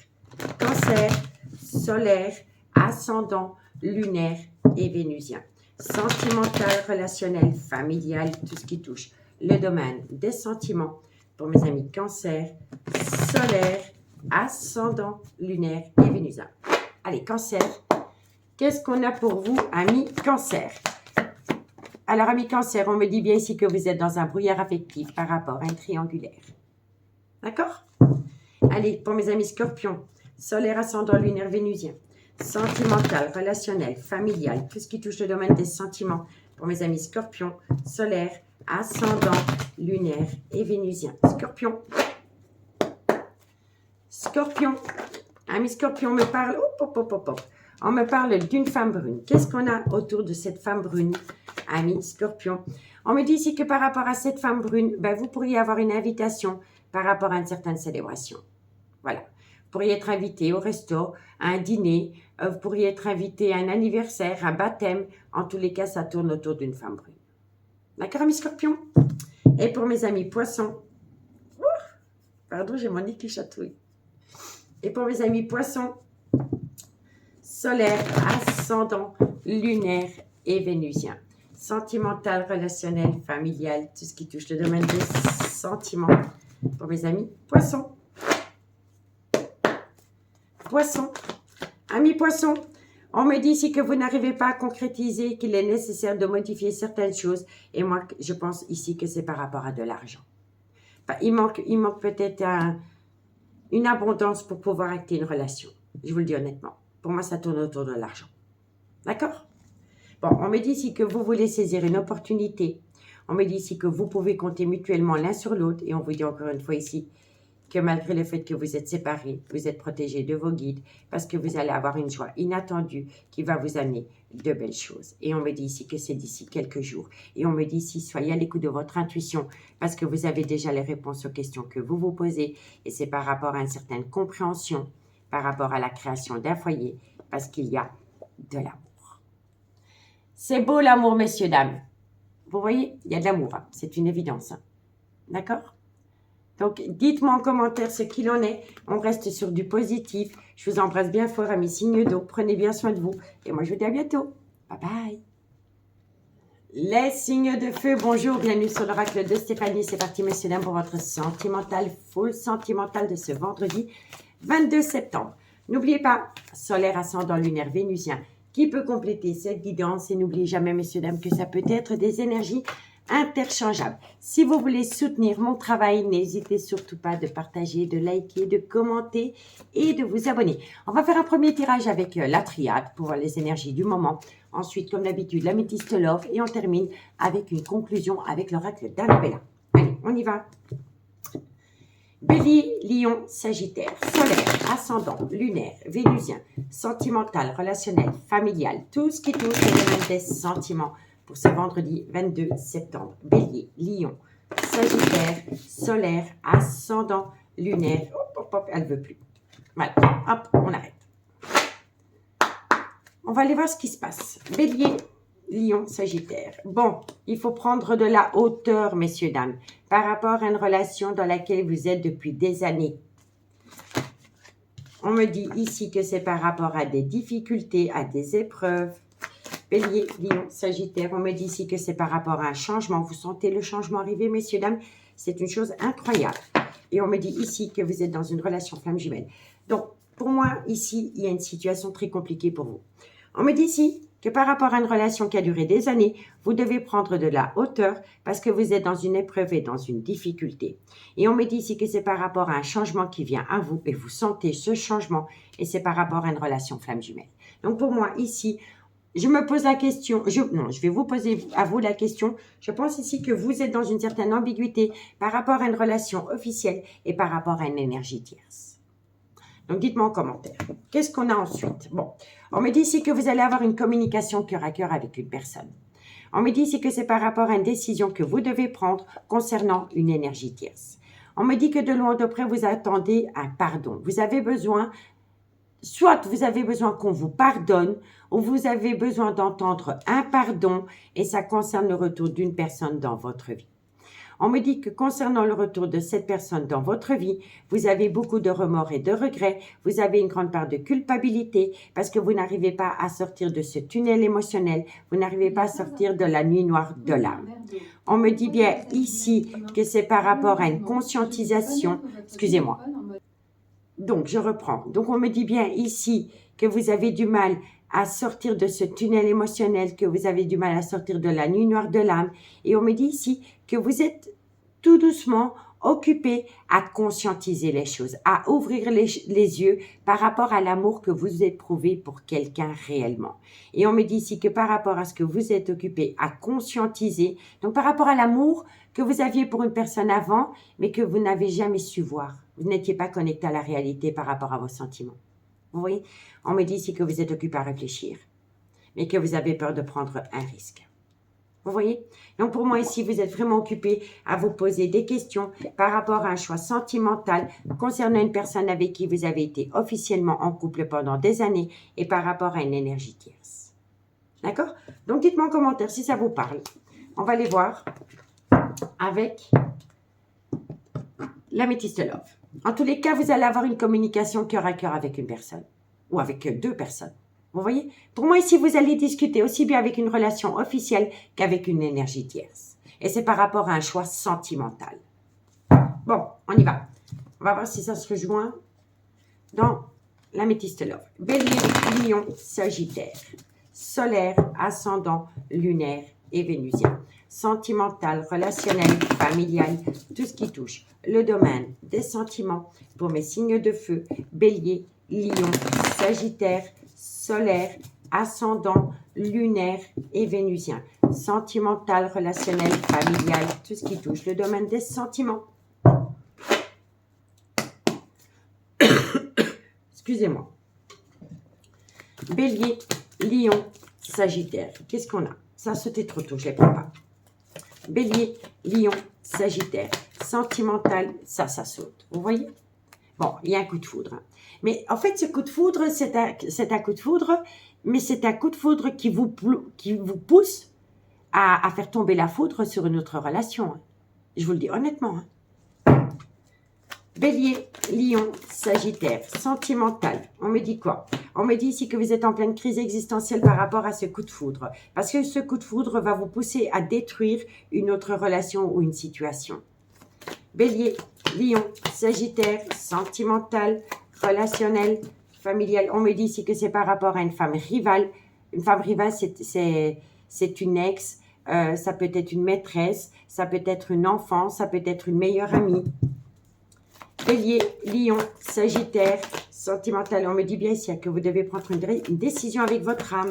Cancer, solaire, ascendant, lunaire et vénusien. Sentimental, relationnel, familial, tout ce qui touche le domaine des sentiments. Pour mes amis Cancer, solaire, ascendant, lunaire et vénusien. Allez, Cancer, qu'est-ce qu'on a pour vous, amis Cancer? Alors, amis Cancer, on me dit bien ici que vous êtes dans un brouillard affectif par rapport à un triangulaire. D'accord? Allez, pour mes amis Scorpions, solaire, ascendant, lunaire, vénusien. Sentimental, relationnel, familial, tout ce qui touche le domaine des sentiments. Pour mes amis Scorpions, solaire, ascendant, lunaire et vénusien. Scorpion. Scorpion, ami Scorpion me parle, on me parle d'une femme brune. Qu'est-ce qu'on a autour de cette femme brune, ami Scorpion? On me dit ici que par rapport à cette femme brune, vous pourriez avoir une invitation par rapport à une certaine célébration. Voilà. Vous pourriez être invité au resto, à un dîner, vous pourriez être invité à un anniversaire, un baptême. En tous les cas, ça tourne autour d'une femme brune. D'accord, ami Scorpion? Et pour mes amis Poissons, pardon, j'ai mon nez qui chatouille. Et pour mes amis Poissons, solaire, ascendant, lunaire et vénusien. Sentimental, relationnel, familial, tout ce qui touche le domaine des sentiments. Pour mes amis Poissons. Poissons. Amis Poissons, on me dit ici que vous n'arrivez pas à concrétiser, qu'il est nécessaire de modifier certaines choses. Et moi, je pense ici que c'est par rapport à de l'argent. Il manque peut-être une abondance pour pouvoir acter une relation. Je vous le dis honnêtement. Pour moi, ça tourne autour de l'argent. D'accord? Bon, on me dit ici que vous voulez saisir une opportunité. On me dit ici que vous pouvez compter mutuellement l'un sur l'autre. Et on vous dit encore une fois ici que malgré le fait que vous êtes séparés, vous êtes protégés de vos guides parce que vous allez avoir une joie inattendue qui va vous amener de belles choses. Et on me dit ici que c'est d'ici quelques jours. Et on me dit ici, soyez à l'écoute de votre intuition parce que vous avez déjà les réponses aux questions que vous vous posez. Et c'est par rapport à une certaine compréhension, par rapport à la création d'un foyer, parce qu'il y a de l'amour. C'est beau l'amour, messieurs, dames. Vous voyez, il y a de l'amour, hein. C'est une évidence. Hein. D'accord? Donc, dites-moi en commentaire ce qu'il en est. On reste sur du positif. Je vous embrasse bien fort, amis signes d'eau. Prenez bien soin de vous. Et moi, je vous dis à bientôt. Bye bye. Les signes de feu, bonjour. Bienvenue sur l'oracle de Stéphanie. C'est parti, messieurs, dames, pour votre sentimental, full sentimental de ce vendredi 22 septembre. N'oubliez pas, solaire, ascendant, lunaire, vénusien, qui peut compléter cette guidance. Et n'oubliez jamais, messieurs, dames, que ça peut être des énergies interchangeables. Si vous voulez soutenir mon travail, n'hésitez surtout pas de partager, de liker, de commenter et de vous abonner. On va faire un premier tirage avec la triade pour voir les énergies du moment. Ensuite, comme d'habitude, l'améthyste love et on termine avec une conclusion avec l'oracle d'Annabella. Allez, on y va. Bélier, Lion, Sagittaire, solaire, ascendant, lunaire, vénusien, sentimental, relationnel, familial, tout ce qui touche le domaine des sentiments pour ce vendredi 22 septembre. Bélier, Lion, Sagittaire, solaire, ascendant, lunaire. Hop, hop, hop, elle ne veut plus. Voilà, hop, on arrête. On va aller voir ce qui se passe. Bélier, Lion, Sagittaire. Bon, il faut prendre de la hauteur, messieurs, dames, par rapport à une relation dans laquelle vous êtes depuis des années. On me dit ici que c'est par rapport à des difficultés, à des épreuves. Bélier, Lion, Sagittaire. On me dit ici que c'est par rapport à un changement. Vous sentez le changement arriver, messieurs, dames? C'est une chose incroyable. Et on me dit ici que vous êtes dans une relation flamme jumelle. Donc, pour moi, ici, il y a une situation très compliquée pour vous. On me dit ici que par rapport à une relation qui a duré des années, vous devez prendre de la hauteur parce que vous êtes dans une épreuve et dans une difficulté. Et on me dit ici que c'est par rapport à un changement qui vient à vous et vous sentez ce changement et c'est par rapport à une relation flamme jumelle. Donc pour moi ici, je me pose la question, je vais vous poser à vous la question. Je pense ici que vous êtes dans une certaine ambiguïté par rapport à une relation officielle et par rapport à une énergie tierce. Donc, dites-moi en commentaire. Qu'est-ce qu'on a ensuite? Bon, on me dit ici que vous allez avoir une communication cœur à cœur avec une personne. On me dit ici que c'est par rapport à une décision que vous devez prendre concernant une énergie tierce. On me dit que de loin de près, vous attendez un pardon. Vous avez besoin, soit vous avez besoin qu'on vous pardonne, ou vous avez besoin d'entendre un pardon, et ça concerne le retour d'une personne dans votre vie. On me dit que concernant le retour de cette personne dans votre vie, vous avez beaucoup de remords et de regrets, vous avez une grande part de culpabilité parce que vous n'arrivez pas à sortir de ce tunnel émotionnel, vous n'arrivez pas à sortir de la nuit noire de l'âme. On me dit bien ici que c'est par rapport à une conscientisation, excusez-moi. Donc, je reprends. Donc, on me dit bien ici que vous avez du mal à sortir de ce tunnel émotionnel, que vous avez du mal à sortir de la nuit noire de l'âme. Et on me dit ici que vous êtes tout doucement occupé à conscientiser les choses, à ouvrir les yeux par rapport à l'amour que vous éprouvez pour quelqu'un réellement. Et on me dit ici que par rapport à ce que vous êtes occupé à conscientiser, donc par rapport à l'amour que vous aviez pour une personne avant, mais que vous n'avez jamais su voir. Vous n'étiez pas connecté à la réalité par rapport à vos sentiments. Vous voyez, on me dit ici que vous êtes occupé à réfléchir, mais que vous avez peur de prendre un risque. Vous voyez? Donc pour moi ici, vous êtes vraiment occupé à vous poser des questions par rapport à un choix sentimental concernant une personne avec qui vous avez été officiellement en couple pendant des années et par rapport à une énergie tierce. D'accord? Donc dites-moi en commentaire si ça vous parle. On va aller voir avec l'améthyste love. En tous les cas, vous allez avoir une communication cœur à cœur avec une personne ou avec deux personnes. Vous voyez? Pour moi, ici, vous allez discuter aussi bien avec une relation officielle qu'avec une énergie tierce. Et c'est par rapport à un choix sentimental. Bon, on y va. On va voir si ça se rejoint dans l'améthyste love. Bélier, Lion, Sagittaire, solaire, ascendant, lunaire et vénusien. Sentimental, relationnel, familial, tout ce qui touche le domaine des sentiments pour mes signes de feu, Bélier, Lion, Sagittaire, solaire, ascendant, lunaire et vénusien. Sentimental, relationnel, familial, tout ce qui touche le domaine des sentiments. Excusez-moi. Bélier, Lion, Sagittaire. Qu'est-ce qu'on a? Ça a sauté trop tôt, je ne les prends pas. Bélier, Lion, Sagittaire, sentimental, ça saute. Vous voyez? Bon, il y a un coup de foudre. Hein. Mais en fait, ce coup de foudre, c'est un coup de foudre, mais c'est un coup de foudre qui vous pousse à faire tomber la foudre sur une autre relation. Hein. Je vous le dis honnêtement. Hein. Bélier, Lion, Sagittaire, sentimental. On me dit quoi? On me dit ici que vous êtes en pleine crise existentielle par rapport à ce coup de foudre. Parce que ce coup de foudre va vous pousser à détruire une autre relation ou une situation. Bélier, Lion, Sagittaire, sentimental, relationnel, familial. On me dit ici que c'est par rapport à une femme rivale Une femme rivale, c'est une ex, ça peut être une maîtresse, ça peut être une enfant, ça peut être une meilleure amie. Bélier, Lion, Sagittaire, sentimental. On me dit bien ici que vous devez prendre une décision avec votre âme.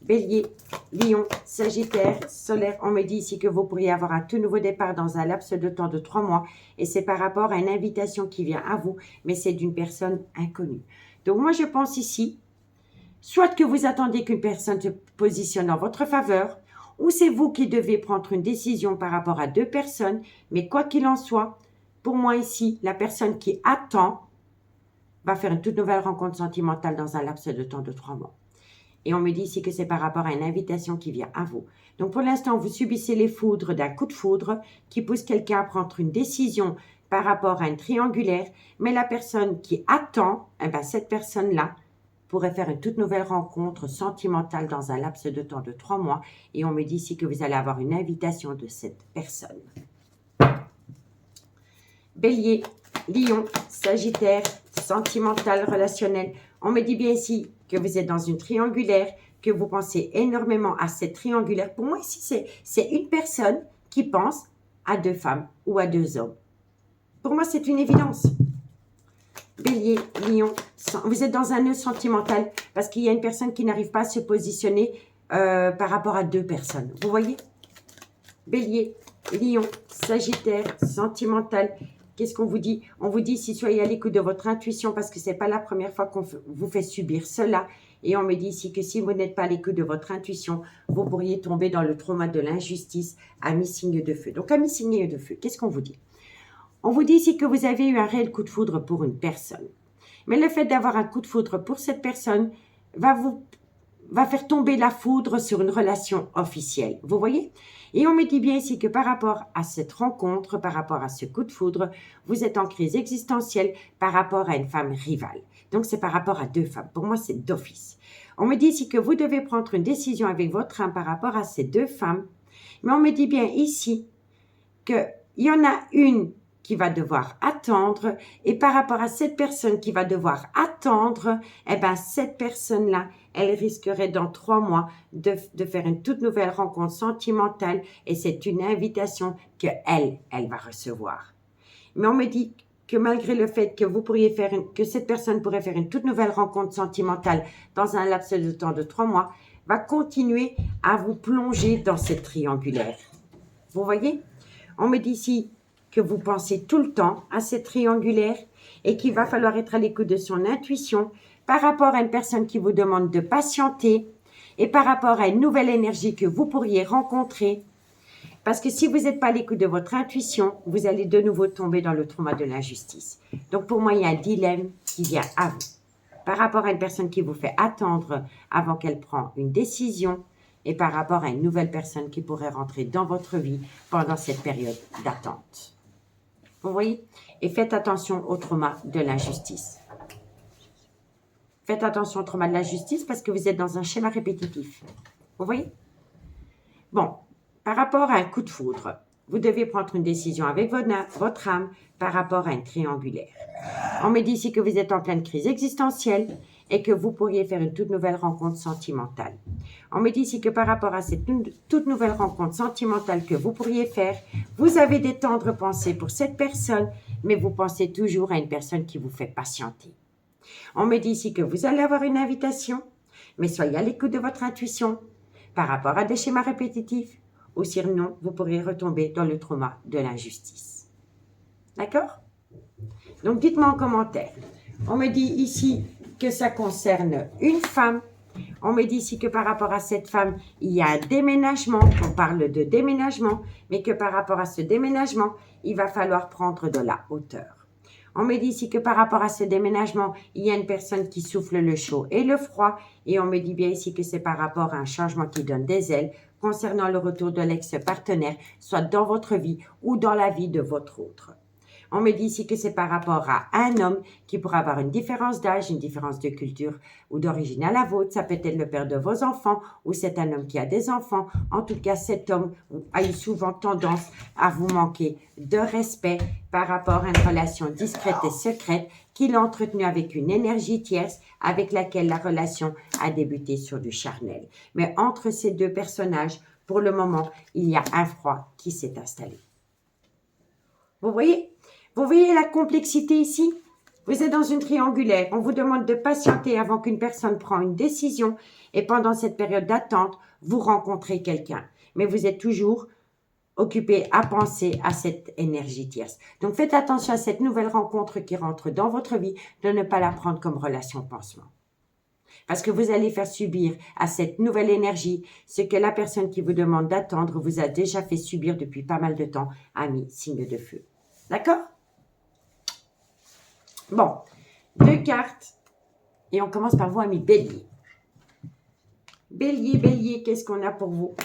Bélier, Lion, Sagittaire, Solaire. On me dit ici que vous pourriez avoir un tout nouveau départ dans un laps de temps de 3 mois. Et c'est par rapport à une invitation qui vient à vous, mais c'est d'une personne inconnue. Donc moi, je pense ici, soit que vous attendez qu'une personne se positionne en votre faveur, ou c'est vous qui devez prendre une décision par rapport à 2 personnes. Mais quoi qu'il en soit, pour moi ici, la personne qui attend va faire une toute nouvelle rencontre sentimentale dans un laps de temps de 3 mois. Et on me dit ici que c'est par rapport à une invitation qui vient à vous. Donc pour l'instant, vous subissez les foudres d'un coup de foudre qui pousse quelqu'un à prendre une décision par rapport à une triangulaire. Mais la personne qui attend, eh ben, cette personne-là pourrait faire une toute nouvelle rencontre sentimentale dans un laps de temps de 3 mois. Et on me dit ici que vous allez avoir une invitation de cette personne. Bélier, Lion, Sagittaire, sentimental, relationnel. On me dit bien ici que vous êtes dans une triangulaire, que vous pensez énormément à cette triangulaire. Pour moi, ici, c'est une personne qui pense à 2 femmes ou à 2 hommes. Pour moi, c'est une évidence. Bélier, Lion, vous êtes dans un nœud sentimental parce qu'il y a une personne qui n'arrive pas à se positionner par rapport à 2 personnes. Vous voyez? Bélier, Lion, Sagittaire, sentimental. Qu'est-ce qu'on vous dit? On vous dit ici, soyez à l'écoute de votre intuition parce que ce n'est pas la première fois qu'on vous fait subir cela. Et on me dit ici que si vous n'êtes pas à l'écoute de votre intuition, vous pourriez tomber dans le trauma de l'injustice à mi-signe de feu. Donc, à mi-signe de feu, qu'est-ce qu'on vous dit? On vous dit ici que vous avez eu un réel coup de foudre pour une personne. Mais le fait d'avoir un coup de foudre pour cette personne va faire tomber la foudre sur une relation officielle. Vous voyez? Et on me dit bien ici que par rapport à cette rencontre, par rapport à ce coup de foudre, vous êtes en crise existentielle par rapport à une femme rivale. Donc, c'est par rapport à 2 femmes. Pour moi, c'est d'office. On me dit ici que vous devez prendre une décision avec votre âme par rapport à ces 2 femmes. Mais on me dit bien ici qu'il y en a une qui va devoir attendre. Et par rapport à cette personne qui va devoir attendre, eh ben, cette personne-là, elle risquerait dans 3 mois de faire une toute nouvelle rencontre sentimentale et c'est une invitation qu'elle va recevoir. Mais on me dit que malgré le fait que vous pourriez que cette personne pourrait faire une toute nouvelle rencontre sentimentale dans un laps de temps de 3 mois, va continuer à vous plonger dans cette triangulaire. Vous voyez? On me dit ici que vous pensez tout le temps à cette triangulaire et qu'il va falloir être à l'écoute de son intuition par rapport à une personne qui vous demande de patienter et par rapport à une nouvelle énergie que vous pourriez rencontrer. Parce que si vous n'êtes pas à l'écoute de votre intuition, vous allez de nouveau tomber dans le trauma de l'injustice. Donc pour moi, il y a un dilemme qui vient à vous. Par rapport à une personne qui vous fait attendre avant qu'elle prenne une décision et par rapport à une nouvelle personne qui pourrait rentrer dans votre vie pendant cette période d'attente. Vous voyez? Et faites attention au trauma de l'injustice. Faites attention au trauma de l'injustice parce que vous êtes dans un schéma répétitif. Vous voyez? Bon, par rapport à un coup de foudre, vous devez prendre une décision avec votre âme par rapport à une triangulaire. On me dit ici que vous êtes en pleine crise existentielle et que vous pourriez faire une toute nouvelle rencontre sentimentale. On me dit ici que par rapport à cette toute nouvelle rencontre sentimentale que vous pourriez faire, vous avez des tendres pensées pour cette personne, mais vous pensez toujours à une personne qui vous fait patienter. On me dit ici que vous allez avoir une invitation, mais soyez à l'écoute de votre intuition par rapport à des schémas répétitifs, ou sinon vous pourrez retomber dans le trauma de l'injustice. D'accord? Donc dites-moi en commentaire. On me dit ici que ça concerne une femme. On me dit ici que par rapport à cette femme, il y a un déménagement. On parle de déménagement, mais que par rapport à ce déménagement, il va falloir prendre de la hauteur. On me dit ici que par rapport à ce déménagement, il y a une personne qui souffle le chaud et le froid. Et on me dit bien ici que c'est par rapport à un changement qui donne des ailes concernant le retour de l'ex-partenaire, soit dans votre vie ou dans la vie de votre autre. On me dit ici que c'est par rapport à un homme qui pourra avoir une différence d'âge, une différence de culture ou d'origine à la vôtre. Ça peut être le père de vos enfants ou c'est un homme qui a des enfants. En tout cas, cet homme a eu souvent tendance à vous manquer de respect par rapport à une relation discrète et secrète qu'il a entretenue avec une énergie tierce avec laquelle la relation a débuté sur du charnel. Mais entre ces deux personnages, pour le moment, il y a un froid qui s'est installé. Vous voyez? Vous voyez la complexité ici? Vous êtes dans une triangulaire. On vous demande de patienter avant qu'une personne prenne une décision et pendant cette période d'attente, vous rencontrez quelqu'un. Mais vous êtes toujours occupé à penser à cette énergie tierce. Donc faites attention à cette nouvelle rencontre qui rentre dans votre vie, de ne pas la prendre comme relation pansement. Parce que vous allez faire subir à cette nouvelle énergie ce que la personne qui vous demande d'attendre vous a déjà fait subir depuis pas mal de temps, ami signe de feu. D'accord? Bon, 2 cartes et on commence par vous, ami Bélier. Bélier, Bélier, qu'est-ce qu'on a pour vous?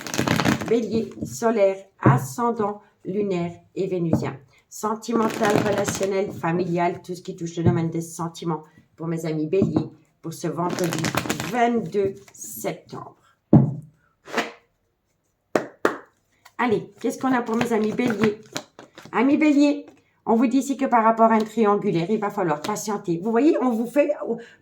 Bélier, solaire, ascendant, lunaire et vénusien. Sentimental, relationnel, familial, tout ce qui touche le domaine des sentiments pour mes amis Bélier pour ce vendredi 22 septembre. Allez, qu'est-ce qu'on a pour mes amis Bélier? Amis Bélier, on vous dit ici que par rapport à un triangulaire, il va falloir patienter. Vous voyez, on vous fait...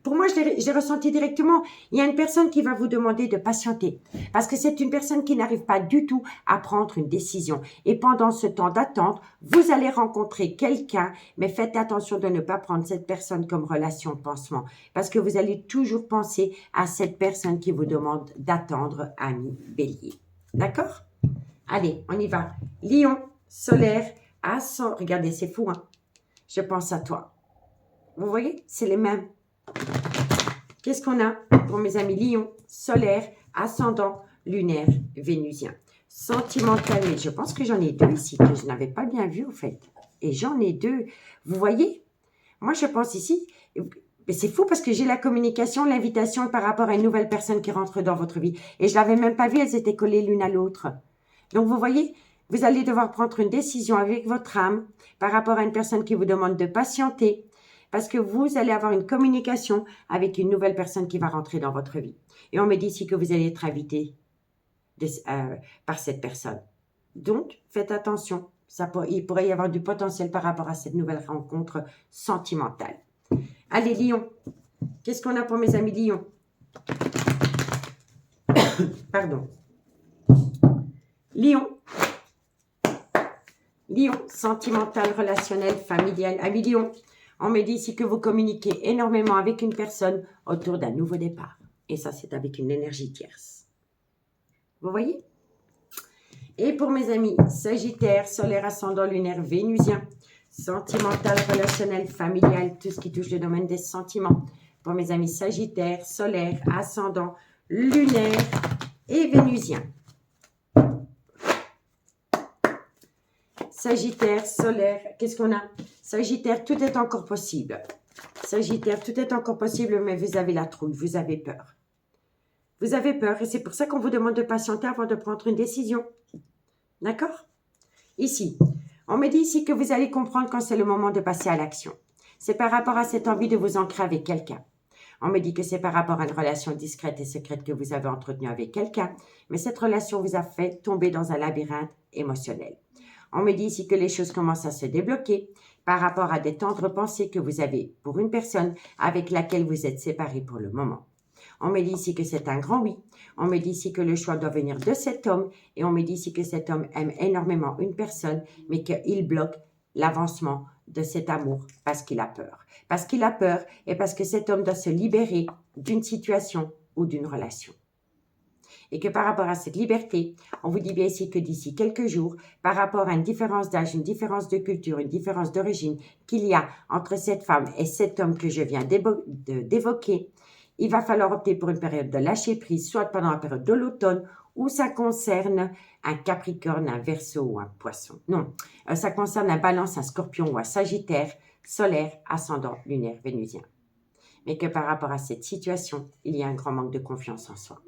Pour moi, je l'ai ressenti directement. Il y a une personne qui va vous demander de patienter. Parce que c'est une personne qui n'arrive pas du tout à prendre une décision. Et pendant ce temps d'attente, vous allez rencontrer quelqu'un. Mais faites attention de ne pas prendre cette personne comme relation pansement. Parce que vous allez toujours penser à cette personne qui vous demande d'attendre, ami Bélier. D'accord? Allez, on y va. Lion, solaire, ascendant. Regardez, c'est fou, hein? Je pense à toi. Vous voyez, c'est les mêmes. Qu'est-ce qu'on a pour mes amis Lion, solaire, ascendant, lunaire, vénusien. Sentimental, mais je pense que j'en ai 2 ici, que je n'avais pas bien vu, en fait. Et j'en ai 2. Vous voyez? Moi, je pense ici... Mais c'est fou parce que j'ai la communication, l'invitation par rapport à une nouvelle personne qui rentre dans votre vie. Et je ne l'avais même pas vu, elles étaient collées l'une à l'autre. Donc, vous voyez, vous allez devoir prendre une décision avec votre âme par rapport à une personne qui vous demande de patienter parce que vous allez avoir une communication avec une nouvelle personne qui va rentrer dans votre vie. Et on me dit ici que vous allez être invité par cette personne. Donc, faites attention. Il pourrait y avoir du potentiel par rapport à cette nouvelle rencontre sentimentale. Allez, Lion. Qu'est-ce qu'on a pour mes amis Lion? Pardon. Lion. Lion, sentimental, relationnel, familial. Ami Lion, on me dit ici que vous communiquez énormément avec une personne autour d'un nouveau départ. Et ça, c'est avec une énergie tierce. Vous voyez? Et pour mes amis Sagittaire, solaire, ascendant, lunaire, vénusien, sentimental, relationnel, familial, tout ce qui touche le domaine des sentiments. Pour mes amis Sagittaire, solaire, ascendant, lunaire et vénusien. Sagittaire, solaire, qu'est-ce qu'on a? Sagittaire, tout est encore possible. Sagittaire, tout est encore possible, mais vous avez la trouille, vous avez peur. Vous avez peur et c'est pour ça qu'on vous demande de patienter avant de prendre une décision. D'accord? Ici, on me dit ici que vous allez comprendre quand c'est le moment de passer à l'action. C'est par rapport à cette envie de vous ancrer avec quelqu'un. On me dit que c'est par rapport à une relation discrète et secrète que vous avez entretenue avec quelqu'un, mais cette relation vous a fait tomber dans un labyrinthe émotionnel. On me dit ici que les choses commencent à se débloquer par rapport à des tendres pensées que vous avez pour une personne avec laquelle vous êtes séparés pour le moment. On me dit ici que c'est un grand oui. On me dit ici que le choix doit venir de cet homme. Et on me dit ici que cet homme aime énormément une personne, mais qu'il bloque l'avancement de cet amour parce qu'il a peur. Parce qu'il a peur et parce que cet homme doit se libérer d'une situation ou d'une relation. Et que par rapport à cette liberté, on vous dit bien ici que d'ici quelques jours, par rapport à une différence d'âge, une différence de culture, une différence d'origine qu'il y a entre cette femme et cet homme que je viens d'évoquer, il va falloir opter pour une période de lâcher prise, soit pendant la période de l'automne, ou ça concerne un Capricorne, un Verseau ou un Poisson. Non, ça concerne un Balance, un Scorpion ou un Sagittaire, solaire, ascendant, lunaire, vénusien. Mais que par rapport à cette situation, il y a un grand manque de confiance en soi.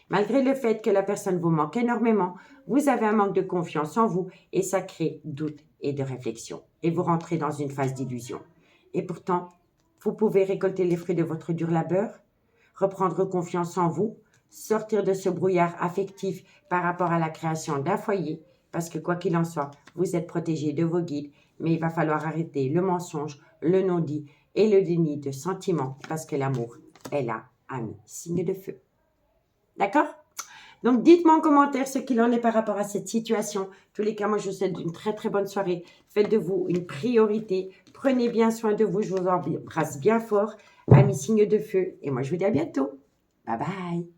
Malgré le fait que la personne vous manque énormément, vous avez un manque de confiance en vous et ça crée doute et de réflexion. et vous rentrez dans une phase d'illusion. Et pourtant, vous pouvez récolter les fruits de votre dur labeur, reprendre confiance en vous, sortir de ce brouillard affectif par rapport à la création d'un foyer, parce que quoi qu'il en soit, vous êtes protégé de vos guides, mais il va falloir arrêter le mensonge, le non-dit et le déni de sentiments, parce que l'amour est là, ami, signe de feu. D'accord? Donc, dites-moi en commentaire ce qu'il en est par rapport à cette situation. En tous les cas, moi, je vous souhaite une très, très bonne soirée. Faites de vous une priorité. Prenez bien soin de vous. Je vous embrasse bien fort. Amis, signe de feu. Et moi, je vous dis à bientôt. Bye bye.